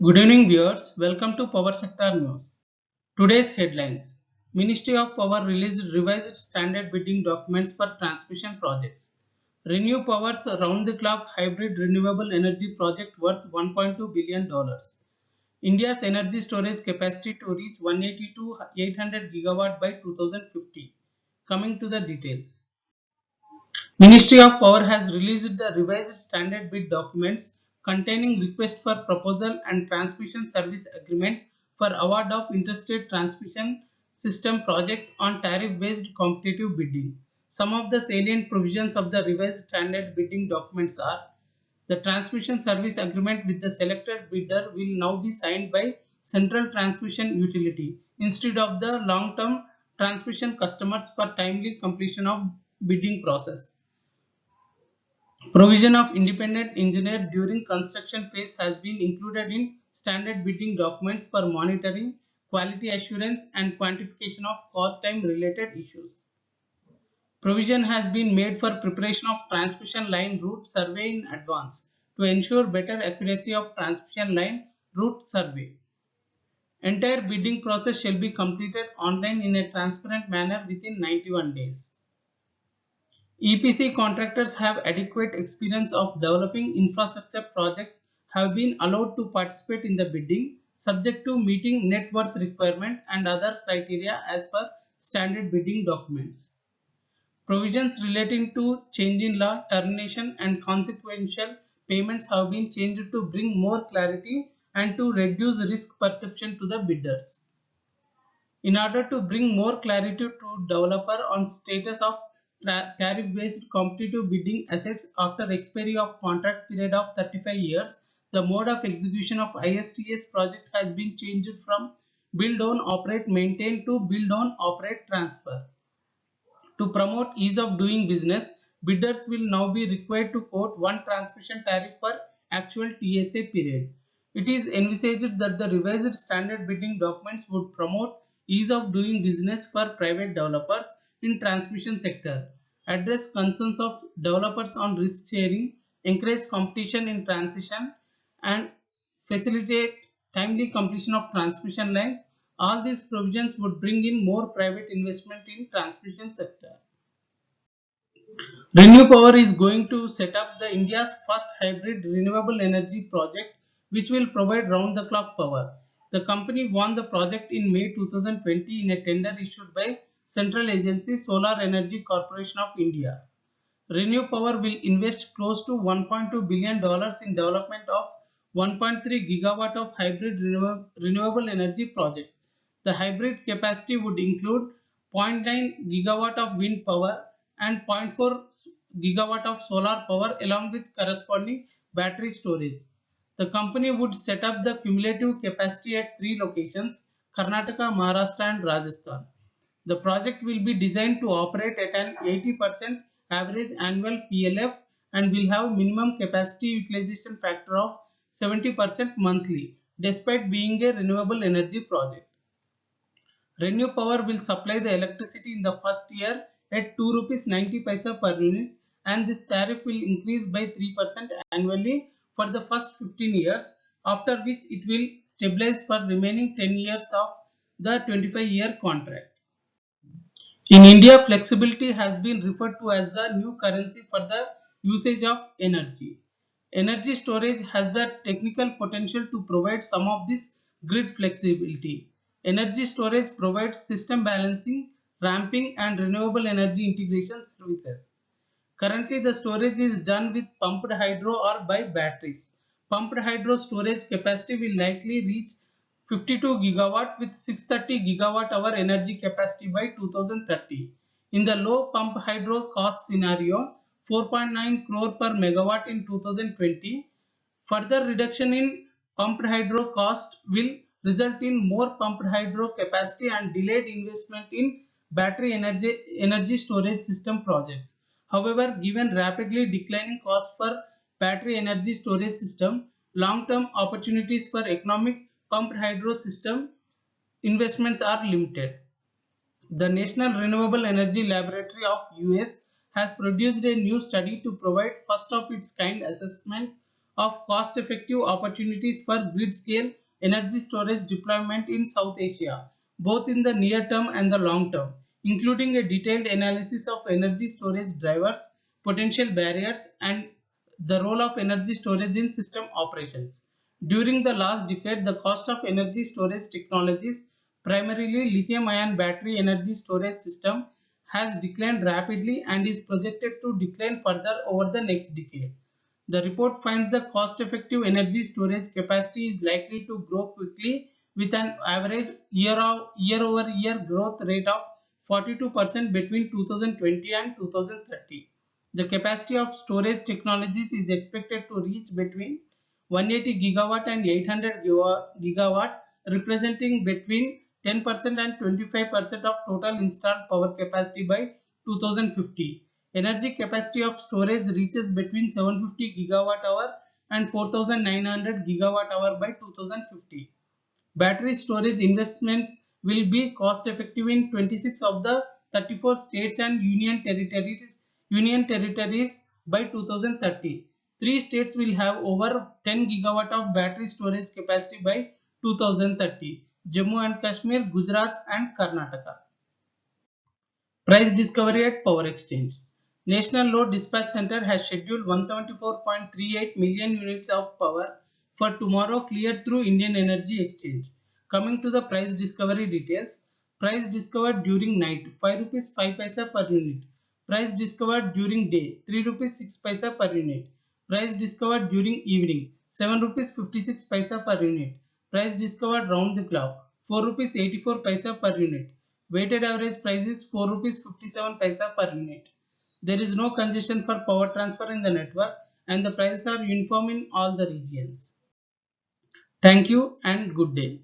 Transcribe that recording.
Good evening viewers, welcome to Power Sector News. Today's headlines. Ministry of Power released revised standard bidding documents for transmission projects. Renew Power's round-the-clock hybrid renewable energy project worth $1.2 billion. India's energy storage capacity to reach 180 to 800 gigawatt by 2050. Coming to the details. Ministry of Power has released the revised standard bid documents containing request for proposal and transmission service agreement for award of interstate transmission system projects on tariff-based competitive bidding. Some of the salient provisions of the revised standard bidding documents are: the transmission service agreement with the selected bidder will now be signed by Central Transmission Utility instead of the long-term transmission customers for timely completion of bidding process. Provision of independent engineer during construction phase has been included in standard bidding documents for monitoring, quality assurance and quantification of cost time related issues. Provision has been made for preparation of transmission line route survey in advance to ensure better accuracy of transmission line route survey. Entire bidding process shall be completed online in a transparent manner within 91 days. EPC contractors have adequate experience of developing infrastructure projects have been allowed to participate in the bidding subject to meeting net worth requirement and other criteria as per standard bidding documents. Provisions relating to change in law, termination and consequential payments have been changed to bring more clarity and to reduce risk perception to the bidders. In order to bring more clarity to developer on status of tariff-based competitive bidding assets after expiry of contract period of 35 years, the mode of execution of ISTS project has been changed from build own operate maintain to build own operate transfer. To promote ease of doing business, bidders will now be required to quote one transmission tariff for actual TSA period. It is envisaged that the revised standard bidding documents would promote ease of doing business for private developers in transmission sector, address concerns of developers on risk sharing, encourage competition in transition, and facilitate timely completion of transmission lines. All these provisions would bring in more private investment in transmission sector. Renew Power is going to set up the India's first hybrid renewable energy project which will provide round-the-clock power. The company won the project in May 2020 in a tender issued by Central Agency Solar Energy Corporation of India. Renew Power will invest close to $1.2 billion in development of 1.3 gigawatt of hybrid renewable energy project. The hybrid capacity would include 0.9 gigawatt of wind power and zero point 0.4 gigawatt of solar power along with corresponding battery storage. The company would set up the cumulative capacity at 3 locations: Karnataka, Maharashtra and Rajasthan. The project will be designed to operate at an 80% average annual PLF and will have minimum capacity utilization factor of 70% monthly, despite being a renewable energy project. Renew Power will supply the electricity in the first year at 2 rupees 90 paisa per unit, and this tariff will increase by 3% annually for the first 15 years, after which it will stabilize for remaining 10 years of the 25-year contract. In India, flexibility has been referred to as the new currency for the usage of energy. Energy storage has the technical potential to provide some of this grid flexibility. Energy storage provides system balancing, ramping and renewable energy integration services. Currently, the storage is done with pumped hydro or by batteries. Pumped hydro storage capacity will likely reach 52 gigawatt with 630 gigawatt hour energy capacity by 2030. In the low pump hydro cost scenario, 4.9 crore per megawatt in 2020. Further reduction in pumped hydro cost will result in more pumped hydro capacity and delayed investment in battery energy storage system projects. However, given rapidly declining cost for battery energy storage system, long-term opportunities for economic pumped hydro system investments are limited. The National Renewable Energy Laboratory of US has produced a new study to provide first of its kind assessment of cost-effective opportunities for grid-scale energy storage deployment in South Asia, both in the near term and the long term, including a detailed analysis of energy storage drivers, potential barriers, and the role of energy storage in system operations. During the last decade, the cost of energy storage technologies, primarily lithium-ion battery energy storage system, has declined rapidly and is projected to decline further over the next decade. The report finds the cost-effective energy storage capacity is likely to grow quickly with an average year-over-year growth rate of 42% between 2020 and 2030. The capacity of storage technologies is expected to reach between 180 gigawatt and 800 gigawatt, representing between 10% and 25% of total installed power capacity by 2050. Energy capacity of storage reaches between 750 gigawatt hour and 4900 gigawatt hour by 2050. Battery storage investments will be cost effective in 26 of the 34 states and union territories by 2030. Three states will have over 10 gigawatt of battery storage capacity by 2030: Jammu and Kashmir, Gujarat, and Karnataka. Price discovery at Power Exchange. National Load Dispatch Center has scheduled 174.38 million units of power for tomorrow cleared through Indian Energy Exchange. Coming to the price discovery details, price discovered during night 5 rupees 5 paisa per unit. Price discovered during day 3 rupees 6 paisa per unit. Price discovered during evening 7 rupees 56 paisa per unit. Price discovered round the clock 4 rupees 84 paisa per unit. Weighted average price is 4 rupees 57 paisa per unit. There is no congestion for power transfer in the network and the prices are uniform in all the regions. Thank you and good day.